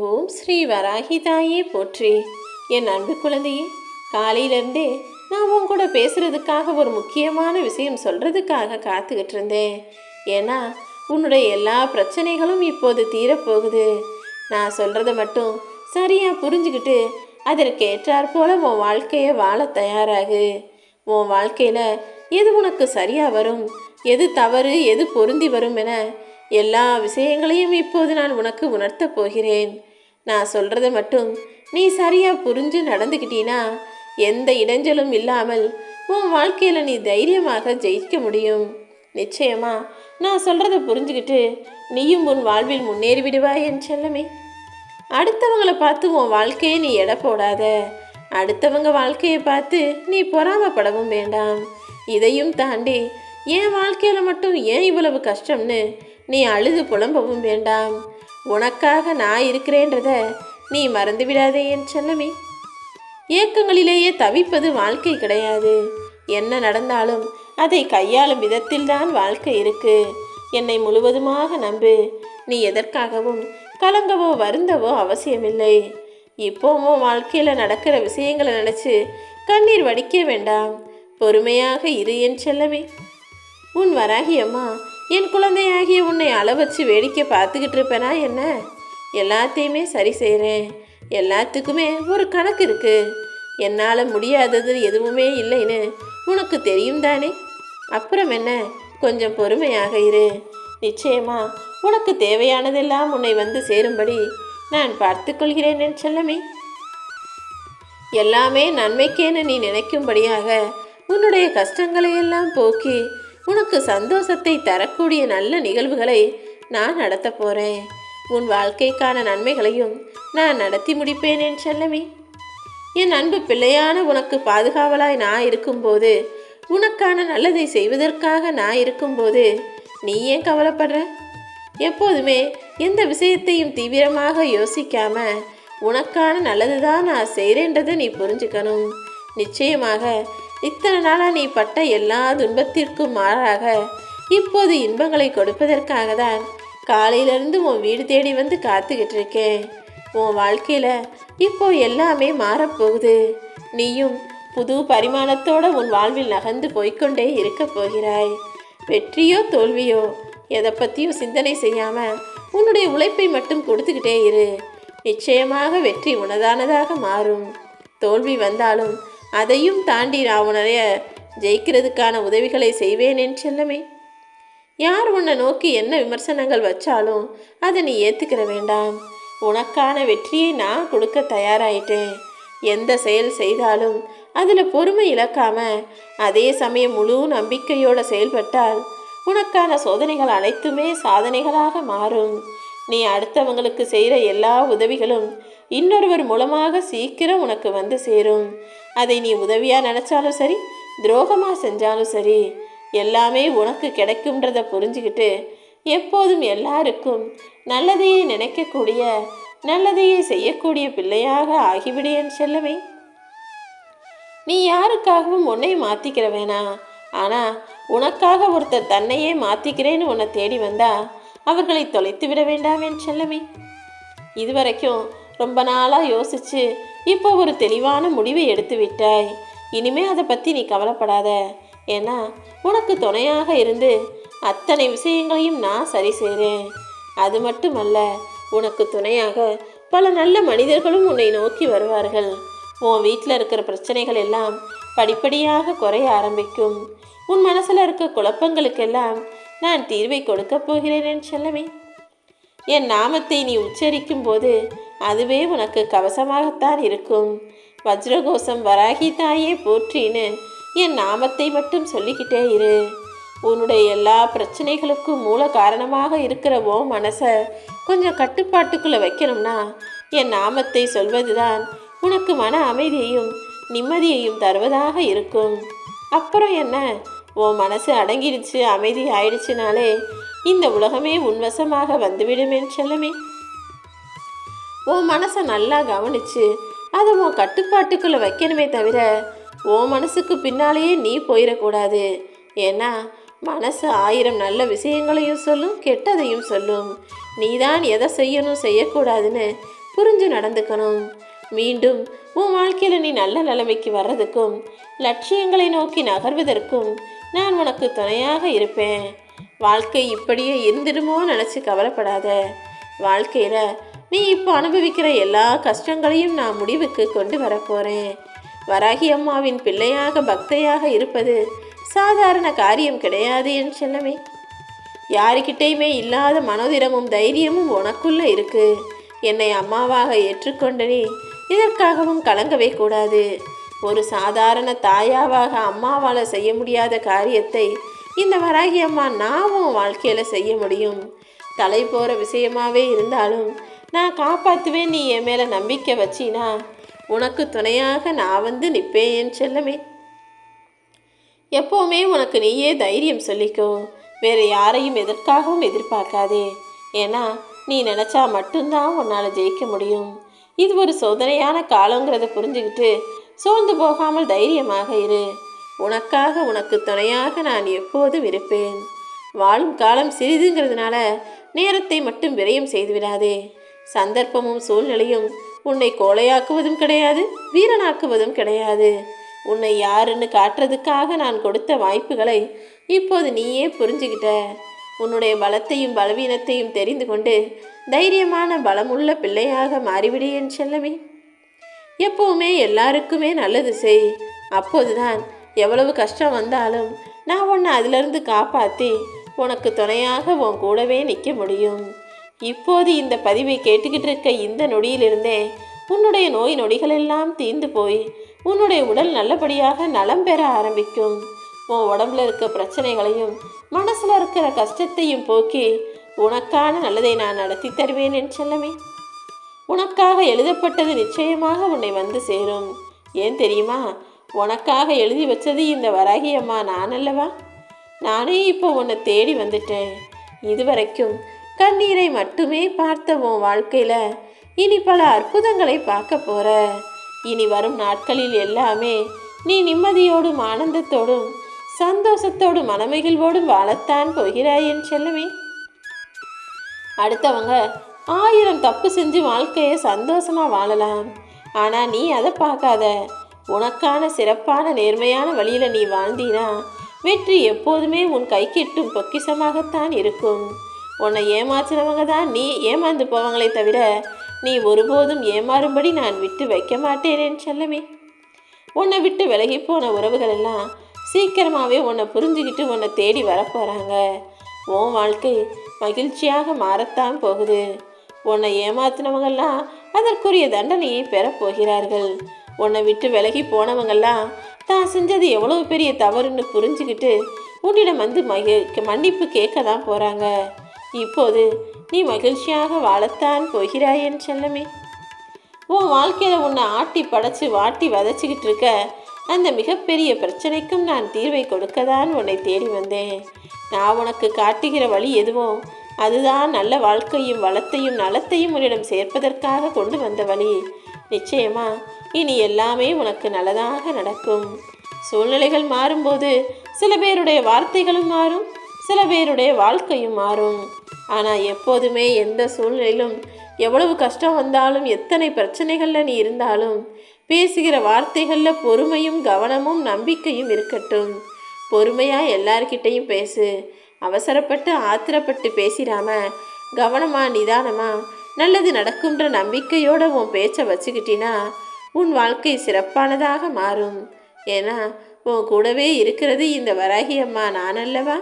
ஓம் ஸ்ரீ வராகி தாயே போற்றி. என் அன்பு குழந்தையே, காலையிலேருந்தே நான் உன் கூட பேசுகிறதுக்காக ஒரு முக்கியமான விஷயம் சொல்கிறதுக்காக காத்துக்கிட்டு இருந்தேன். ஏன்னா உன்னுடைய எல்லா பிரச்சனைகளும் இப்போது தீரப்போகுது. நான் சொல்கிறத மட்டும் சரியாக புரிஞ்சுக்கிட்டு அதற்கேற்றாற் போல உன் வாழ்க்கையை வாழ தயாராகு. உன் வாழ்க்கையில் எது உனக்கு சரியாக வரும், எது தவறு, எது பொருந்தி வரும் என எல்லா விஷயங்களையும் இப்போது நான் உனக்கு உணர்த்தப் போகிறேன். நான் சொல்கிறத மட்டும் நீ சரியாக புரிஞ்சு நடந்துக்கிட்டீன்னா எந்த இடைஞ்சலும் இல்லாமல் உன் வாழ்க்கையில் நீ தைரியமாக ஜெயிக்க முடியும். நிச்சயமா நான் சொல்கிறத புரிஞ்சுக்கிட்டு நீயும் உன் வாழ்வில் முன்னேறி விடுவாய் என் செல்லமே. அடுத்தவங்களை பார்த்து உன் வாழ்க்கையை நீ எடை போடாத. அடுத்தவங்க வாழ்க்கையை பார்த்து நீ பொறாமப்படவும் வேண்டாம். இதையும் தாண்டி என் வாழ்க்கையில் மட்டும் ஏன் இவ்வளவு கஷ்டம்னு நீ அழுது புலம்பவும் வேண்டாம். உனக்காக நான் இருக்கிறேன்றத நீ மறந்து விடாதே என் செல்லமே. ஏக்கங்களிலேயே தவிப்பது வாழ்க்கை கிடையாது. என்ன நடந்தாலும் அதை கையாளும் விதத்தில்தான் வாழ்க்கை இருக்கு. என்னை முழுவதுமாக நம்பு. நீ எதற்காகவும் கலங்கவோ வருந்தவோ அவசியமில்லை. இப்போவும் வாழ்க்கையில் நடக்கிற விஷயங்களை நினச்சி கண்ணீர் வடிக்க வேண்டாம். பொறுமையாக இரு என் செல்லமே. உன் வராகி அம்மா என் குழந்தையாகிய உன்னை அளவச்சு வேடிக்கை பார்த்துக்கிட்டு இருப்பேனா என்ன? எல்லாத்தையுமே சரி செய்கிறேன். எல்லாத்துக்குமே ஒரு கணக்கு இருக்குது. என்னால் முடியாதது எதுவுமே இல்லைன்னு உனக்கு தெரியும் தானே? அப்புறம் என்ன, கொஞ்சம் பொறுமையாக இரு. நிச்சயமா உனக்கு தேவையானதெல்லாம் உன்னை வந்து சேரும்படி நான் பார்த்துக்கொள்கிறேன் என் செல்லமே. எல்லாமே நன்மைக்கேன்னு நீ நினைக்கும்படியாக உன்னுடைய கஷ்டங்களை எல்லாம் போக்கி உனக்கு சந்தோஷத்தை தரக்கூடிய நல்ல நிகழ்வுகளை நான் நடத்த போகிறேன். உன் வாழ்க்கைக்கான நன்மைகளையும் நான் நடத்தி முடிப்பேன் என் செல்லமே. என் அன்பு பிள்ளையான உனக்கு பாதுகாவலாய் நான் இருக்கும்போது, உனக்கான நல்லதை செய்வதற்காக நான் இருக்கும்போது நீ ஏன் கவலைப்படுற? எப்போதுமே எந்த விஷயத்தையும் தீவிரமாக யோசிக்காம உனக்கான நல்லது தான் நான் செய்கிறேன்றதை நீ புரிஞ்சுக்கணும். நிச்சயமாக இத்தனை நாளாக நீ பட்ட எல்லா துன்பத்திற்கும் மாறாக இப்போது இன்பங்களை கொடுப்பதற்காக தான் காலையிலேருந்து உன் வீடு தேடி வந்து காத்துக்கிட்டு இருக்கேன். உன் வாழ்க்கையில் இப்போ எல்லாமே மாறப்போகுது. நீயும் புது பரிமாணத்தோடு உன் வாழ்வில் நகர்ந்து போய்கொண்டே இருக்க போகிறாய். வெற்றியோ தோல்வியோ எதை பற்றியும் சிந்தனை செய்யாமல் உன்னுடைய உழைப்பை மட்டும் கொடுத்துக்கிட்டே இரு. நிச்சயமாக வெற்றி உனதானதாக மாறும். தோல்வி வந்தாலும் அதையும் தாண்டி நான் உன்னைய ஜெயிக்கிறதுக்கான உதவிகளை செய்வேன் என் செல்லமே. யார் உன்னை நோக்கி என்ன விமர்சனங்கள் வச்சாலும் அதை நீ ஏற்றுக்கிற வேண்டாம். உனக்கான வெற்றியை நான் கொடுக்க தயாராயிட்டேன். எந்த செயல் செய்தாலும் அதில் பொறுமை இழக்காம அதே சமயம் முழு நம்பிக்கையோடு செயல்பட்டால் உனக்கான சோதனைகள் அனைத்துமே சாதனைகளாக மாறும். நீ அடுத்தவங்களுக்கு செய்கிற எல்லா உதவிகளும் இன்னொருவர் மூலமாக சீக்கிரம் உனக்கு வந்து சேரும். அதை நீ உதவியாக நினச்சாலும் சரி, துரோகமாக செஞ்சாலும் சரி, எல்லாமே உனக்கு கிடைக்கும்ன்றதை புரிஞ்சுக்கிட்டு எப்போதும் எல்லாருக்கும் நல்லதையே நினைக்கக்கூடிய, நல்லதையே செய்யக்கூடிய பிள்ளையாக ஆகிவிடு என் செல்லமே. நீ யாருக்காகவும் உன்னை மாற்றிக்கிற வேணாம். ஆனால் உனக்காக ஒருத்தர் தன்னையே மாற்றிக்கிறேன்னு உன்னை தேடி வந்தா அவர்களை தொலைத்து விட வேண்டாம் என் செல்லமே. இதுவரைக்கும் ரொம்ப நாளாக யோசிச்சு இப்போ ஒரு தெளிவான முடிவை எடுத்து விட்டாய். இனிமே அதை பற்றி நீ கவலைப்படாத. ஏன்னா உனக்கு துணையாக இருந்து அத்தனை விஷயங்களையும் நான் சரி செய்கிறேன். அது மட்டுமல்ல, உனக்கு துணையாக பல நல்ல மனிதர்களும் உன்னை நோக்கி வருவார்கள். உன் வீட்டில் இருக்கிற பிரச்சனைகள் எல்லாம் படிப்படியாக குறைய ஆரம்பிக்கும். உன் மனசில் இருக்க குழப்பங்களுக்கெல்லாம் நான் தீர்வை கொடுக்க போகிறேன் என் செல்லமே. என் நாமத்தை நீ உச்சரிக்கும் போது அதுவே உனக்கு கவசமாகத்தான் இருக்கும். வஜ்ரகோஷம் வராகி தாயே போற்றின்னு என் நாமத்தை மட்டும் சொல்லிக்கிட்டே இரு. உன்னுடைய எல்லா பிரச்சனைகளுக்கும் மூல காரணமாக இருக்கிற ஓ மனசை கொஞ்சம் கட்டுப்பாட்டுக்குள்ளே வைக்கணும்னா என் நாமத்தை சொல்வதுதான் உனக்கு மன அமைதியையும் நிம்மதியையும் தருவதாக இருக்கும். அப்புறம் என்ன, உன் மனசு அடங்கிடுச்சு, அமைதி ஆயிடுச்சுனாலே இந்த உலகமே உன்வசமாக வந்துவிடும் என் செல்லமே. உன் மனசை நல்லா கவனிச்சு அதை உன் கட்டுப்பாட்டுக்குள்ளே வைக்கணுமே தவிர உன் மனசுக்கு பின்னாலேயே நீ போயிடக்கூடாது. ஏன்னா மனசு 1000 நல்ல விஷயங்களையும் சொல்லும், கெட்டதையும் சொல்லும். நீதான் எதை செய்யணும் செய்யக்கூடாதுன்னு புரிஞ்சு நடந்துக்கணும். மீண்டும் உன் வாழ்க்கையில் நீ நல்ல நிலைமைக்கு வர்றதுக்கும் லட்சியங்களை நோக்கி நகர்வதற்கும் நான் உனக்கு துணையாக இருப்பேன். வாழ்க்கை இப்படியே இருந்துடுமோ நினச்சி கவலைப்படாத. வாழ்க்கையில் நீ இப்போ அனுபவிக்கிற எல்லா கஷ்டங்களையும் நான் முடிவுக்கு கொண்டு வரப்போகிறேன். வராகி அம்மாவின் பிள்ளையாக பக்தையாக இருப்பது சாதாரண காரியம் கிடையாது என் செல்லமே. யாருக்கிட்டேயுமே இல்லாத மனோதிடமும் தைரியமும் உனக்குள்ளே இருக்கு. என்னை அம்மாவாக ஏற்றுக்கொண்ட நீ இதற்காகவும் கலங்கவே கூடாது. ஒரு சாதாரண தாயாவாக அம்மாவால் செய்ய முடியாத காரியத்தை இந்த வராகி அம்மா நான் உன் வாழ்க்கையில் செய்ய முடியும். தலை போகிற விஷயமாவே இருந்தாலும் நான் காப்பாற்றுவேன். நீ என் மேலே நம்பிக்கை வச்சினா உனக்கு துணையாக நான் வந்து நிற்பேன் என் செல்லமே. எப்போவுமே உனக்கு நீயே தைரியம் சொல்லிக்கோ. வேறு யாரையும் எதற்காகவும் எதிர்பார்க்காதே. ஏன்னா நீ நினச்சா மட்டும்தான் உன்னால் ஜெயிக்க முடியும். இது ஒரு சோதனையான காலங்கிறத புரிஞ்சுக்கிட்டு சோர்ந்து போகாமல் தைரியமாக இரு. உனக்காக உனக்கு துணையாக நான் எப்போதும் இருப்பேன். வாழும் காலம் சிறிதுங்கிறதுனால நேரத்தை மட்டும் விரயம் செய்துவிடாதே. சந்தர்ப்பமும் சூழ்நிலையும் உன்னை கோழையாக்குவதும் கிடையாது, வீரனாக்குவதும் கிடையாது. உன்னை யாருன்னு காட்டுறதுக்காக நான் கொடுத்த வாய்ப்புகளை இப்போது நீயே புரிஞ்சுக்கிட்ட. உன்னுடைய பலத்தையும் பலவீனத்தையும் தெரிந்து கொண்டு தைரியமான பலமுள்ள பிள்ளையாக மாறிவிடு என் செல்லமே. எப்பவுமே எல்லாருக்குமே நல்லது செய். அப்போதுதான் எவ்வளவு கஷ்டம் வந்தாலும் நான் உன்னை அதிலிருந்து காப்பாற்றி உனக்கு துணையாக உன் கூடவே நிற்க முடியும். இப்போது இந்த பதிவை கேட்டுக்கிட்டு இருக்க இந்த நொடியிலிருந்தே உன்னுடைய நோய் நொடிகள் எல்லாம் தீர்ந்து போய் உன்னுடைய உடல் நல்லபடியாக நலம் பெற ஆரம்பிக்கும். உன் உடம்புல இருக்க பிரச்சனைகளையும் மனசில் இருக்கிற கஷ்டத்தையும் போக்கி உனக்கான நல்லதை நான் நடத்தி தருவேன் என் செல்லமே. உனக்காக எழுதப்பட்டது நிச்சயமாக உன்னை வந்து சேரும். ஏன் தெரியுமா? உனக்காக எழுதி வச்சது இந்த வராகி அம்மா நான் அல்லவா? நானே இப்போ உன்னை தேடி வந்துட்டேன். இதுவரைக்கும் கண்ணீரை மட்டுமே பார்த்த உன் வாழ்க்கையில் இனி பல அற்புதங்களை பார்க்க போற. இனி வரும் நாட்களில் எல்லாமே நீ நிம்மதியோடும் ஆனந்தத்தோடும் சந்தோஷத்தோடும் மனமகிழ்வோடும் வாழத்தான் போகிறாய் என் செல்லமே. அடுத்தவங்க 1000 தப்பு செஞ்சு வாழ்க்கையை சந்தோஷமாக வாழலாம். ஆனால் நீ அதை பார்க்காத. உனக்கான சிறப்பான நேர்மையான வழியில் நீ வாழ்ந்தீனா வெற்றி எப்போதுமே உன் கைக்கெட்டும் பொக்கிஷமாகத்தான் இருக்கும். உன்னை ஏமாற்றினவங்க தான் நீ ஏமாந்து போவாங்களே தவிர நீ ஒருபோதும் ஏமாறும்படி நான் விட்டு வைக்க மாட்டேன் என் செல்லமே. உன்னை விட்டு விலகி போன உறவுகள் எல்லாம் சீக்கிரமாகவே உன்னை புரிஞ்சுக்கிட்டு உன்னை தேடி வரப்போகிறாங்க. உன் வாழ்க்கை மகிழ்ச்சியாக மாறத்தான் போகுது. உன்னை ஏமாத்தினவங்கெல்லாம் அதற்குரிய தண்டனையை பெறப்போகிறார்கள். உன்னை விட்டு விலகி போனவங்கெல்லாம் தான் செஞ்சது எவ்வளவு பெரிய தவறுன்னு புரிஞ்சுக்கிட்டு உன்னிடம் வந்து மன்னிப்பு கேட்க தான் போகிறாங்க. இப்போது நீ மகிழ்ச்சியாக வாழத்தான் போகிறாய் என் செல்லமே. உன் வாழ்க்கையில் உன்னை ஆட்டி படைச்சி வாட்டி வதச்சிக்கிட்டு இருக்க அந்த மிகப்பெரிய பிரச்சனைக்கும் நான் தீர்வை கொடுக்க தான் உன்னை தேடி வந்தேன். நான் உனக்கு காட்டுகிற வழி எதுவோ அதுதான் நல்ல வாழ்க்கையும் வளத்தையும் நலத்தையும் உன்னிடம் சேர்ப்பதற்காக கொண்டு வந்த வழி. நிச்சயமா இனி எல்லாமே உனக்கு நல்லதாக நடக்கும். சூழ்நிலைகள் மாறும்போது சில பேருடைய வார்த்தைகளும் மாறும், சில பேருடைய வாழ்க்கையும் மாறும். ஆனால் எப்போதுமே எந்த சூழ்நிலையிலும் எவ்வளவு கஷ்டம் வந்தாலும் எத்தனை பிரச்சனைகளில் நீ இருந்தாலும் பேசுகிற வார்த்தைகளில் பொறுமையும் கவனமும் நம்பிக்கையும் இருக்கட்டும். பொறுமையாக எல்லார்கிட்டையும் பேசு. அவசரப்பட்டு ஆத்திரப்பட்டு பேசிடாம கவனமாக நிதானமாக நல்லது நடக்கும்ன்ற நம்பிக்கையோடு உன் பேச்சை வச்சுக்கிட்டினா உன் வாழ்க்கை சிறப்பானதாக மாறும். ஏன்னா உன் கூடவே இருக்கிறது இந்த வராகி அம்மா நான் அல்லவா?